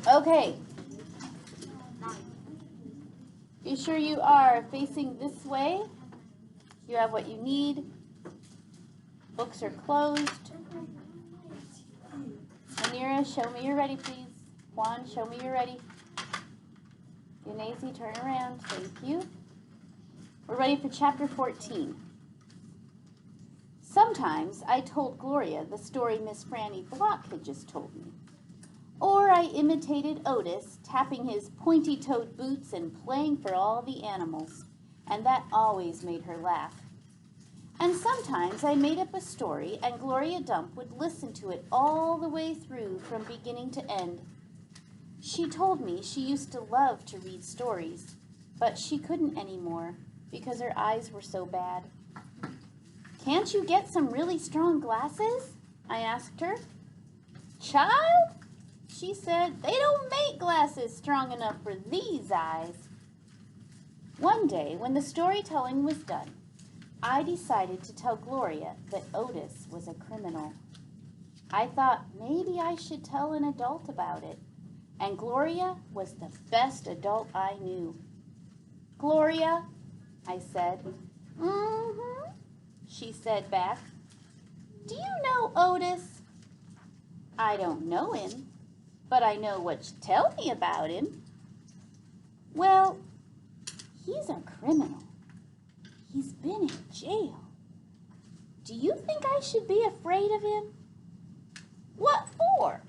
Okay. Be sure you are facing this way. You have what you need. Books are closed. Anira, show me you're ready, please. Juan, show me you're ready. Yunazi, turn around. Thank you. We're ready for chapter 14. Sometimes I told Gloria the story Miss Franny Block had just told me. Or I imitated Otis, tapping his pointy-toed boots and playing for all the animals, and that always made her laugh. And sometimes I made up a story, and Gloria Dump would listen to it all the way through from beginning to end. She told me she used to love to read stories, but she couldn't anymore because her eyes were so bad. "Can't you get some really strong glasses?" I asked her. "Child," she said, "they don't make glasses strong enough for these eyes." One day, when the storytelling was done, I decided to tell Gloria that Otis was a criminal. I thought maybe I should tell an adult about it, and Gloria was the best adult I knew. "Gloria," I said. "Mm-hmm," she said back. "Do you know Otis?" "I don't know him, but I know what you tell me about him." "Well, he's a criminal. He's been in jail. Do you think I should be afraid of him?" "What for?"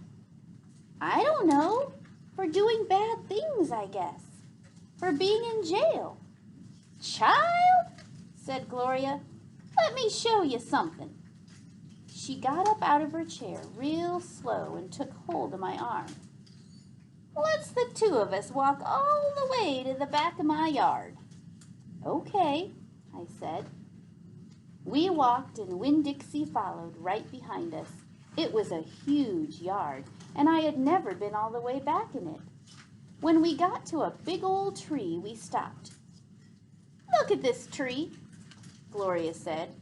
"I don't know. For doing bad things, I guess. For being in jail." "Child," said Gloria, "let me show you something." She got up out of her chair real slow and took hold of my arm. "Let's the two of us walk all the way to the back of my yard." "Okay," I said. We walked and Winn Dixie followed right behind us. It was a huge yard, and I had never been all the way back in it. When we got to a big old tree, we stopped. "Look at this tree," Gloria said.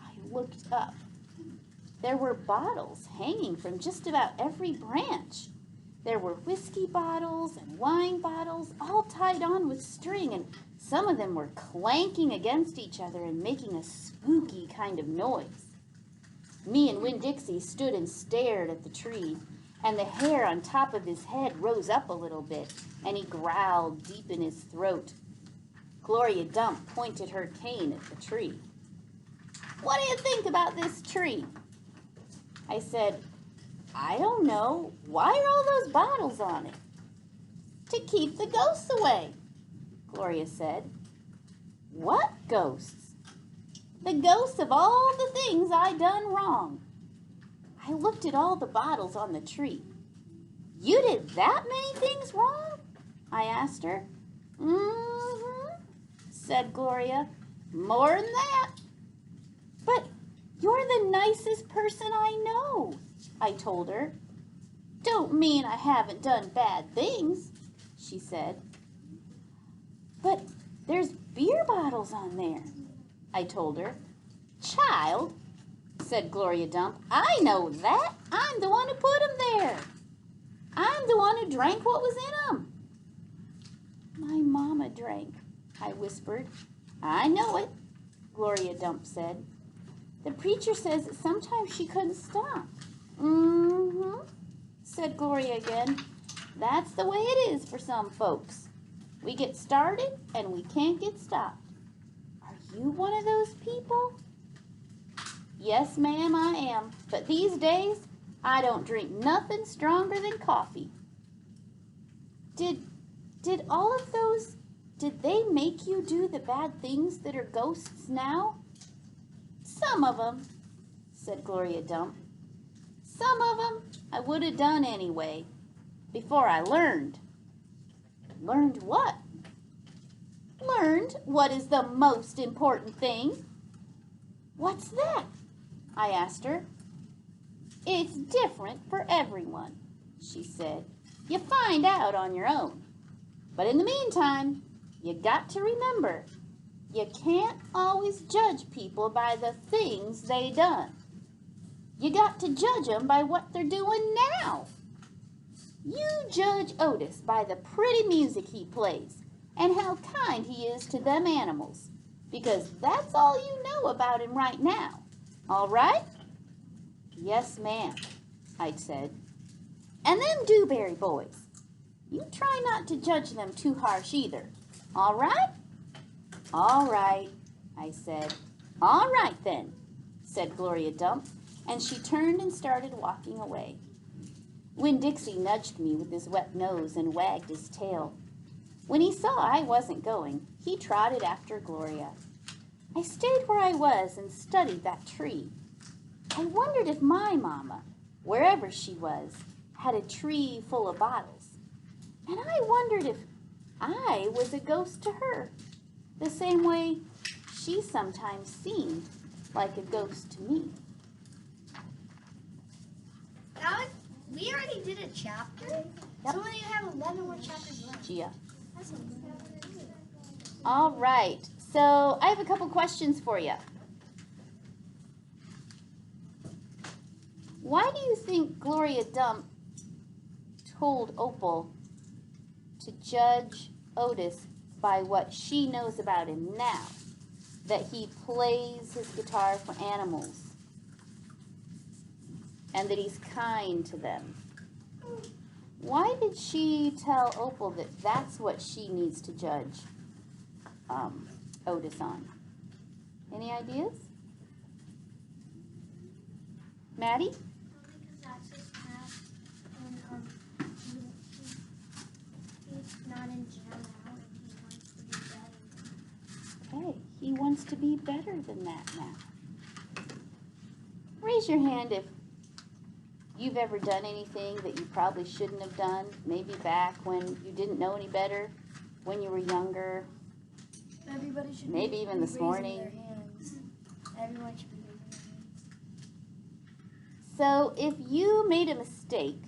I looked up. There were bottles hanging from just about every branch. There were whiskey bottles and wine bottles, all tied on with string, and some of them were clanking against each other and making a spooky kind of noise. Me and Winn Dixie stood and stared at the tree, and the hair on top of his head rose up a little bit, and he growled deep in his throat. Gloria Dump pointed her cane at the tree. "What do you think about this tree?" I said, "I don't know. Why are all those bottles on it?" "To keep the ghosts away," Gloria said. "What ghosts?" "The ghosts of all the things I done wrong." I looked at all the bottles on the tree. "You did that many things wrong?" I asked her. "Mm-hmm," said Gloria. "More than that." "But you're the nicest person I know," I told her. "Don't mean I haven't done bad things," she said. "But there's beer bottles on there," I told her. "Child," said Gloria Dump, "I know that. I'm the one who put them there. I'm the one who drank what was in them." "My mama drank," I whispered. "I know it," Gloria Dump said. "The preacher says that sometimes she couldn't stop." "Mm-hmm," said Gloria again. "That's the way it is for some folks. We get started and we can't get stopped. Are you one of those people?" "Yes, ma'am, I am. But these days, I don't drink nothing stronger than coffee." Did all of those, did they make you do the bad things that are ghosts now?" "Some of them," said Gloria Dump. "Some of them I would have done anyway, before I learned." "Learned what?" "Learned what is the most important thing." "What's that?" I asked her. "It's different for everyone," she said. "You find out on your own. But in the meantime, you got to remember, you can't always judge people by the things they done. You got to judge them by what they're doing now." You judge Otis by the pretty music he plays and how kind he is to them animals, because that's all you know about him right now. All right?" "Yes, ma'am," I'd said. "And them Dewberry boys, you try not to judge them too harsh either. All right?" "All right," I said. "All right then," said Gloria Dump, and she turned and started walking away. When Dixie nudged me with his wet nose and wagged his tail. When he saw I wasn't going, he trotted after Gloria. I stayed where I was and studied that tree. I wondered if my mama, wherever she was, had a tree full of bottles. And I wondered if I was a ghost to her, the same way she sometimes seemed like a ghost to me. We already did a chapter, Yep. so when you have 11 more chapters left. Gia. That's a All right, so I have a couple questions for you. Why do you think Gloria Dump told Opal to judge Otis by what she knows about him now, that he plays his guitar for animals and that he's kind to them? Why did she tell Opal that that's what she needs to judge Otis on? Any ideas? Maddie? because that's his past, and he's not in jail now, and he wants to be better. Okay, he wants to be better than that now. Raise your hand if you've ever done anything that you probably shouldn't have done, maybe back when you didn't know any better, when you were younger. Everybody should Maybe even this morning. Their hands. Everyone should be raising their hands. So if you made a mistake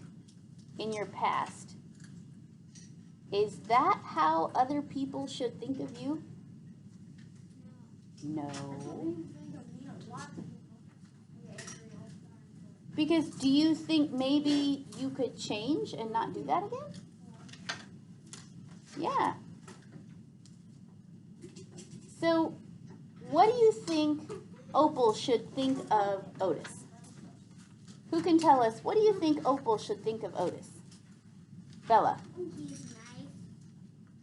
in your past, is that how other people should think of you? No. Because do you think maybe you could change and not do that again? Yeah. So what do you think Opal should think of Otis? Who can tell us, what do you think Opal should think of Otis? Bella. He's nice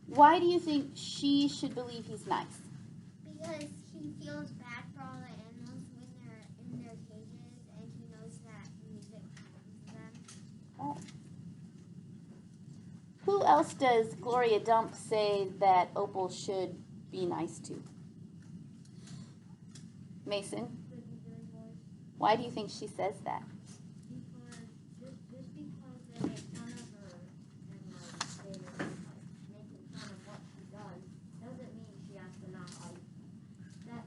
Why do you think she should believe he's nice? because he feels bad for all the animals when they're in their cages, and he knows that music calms them. Oh. Who else does Gloria Dump say that Opal should be nice to? Mason, why do you think she says that? Because just because they make fun of her and they're making fun of what she does doesn't mean she has to not like that.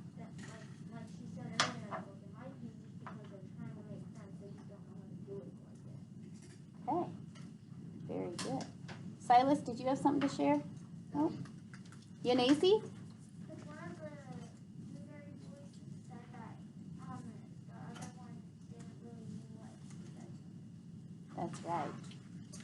Like she said earlier in the book, it might be just because they're trying to make sense. They just don't know how to do it like that. Okay, very good. Silas, did you have something to share? No. Yanesi? Because one of the Blueberry boys said that the other one didn't really mean what she said. That's right.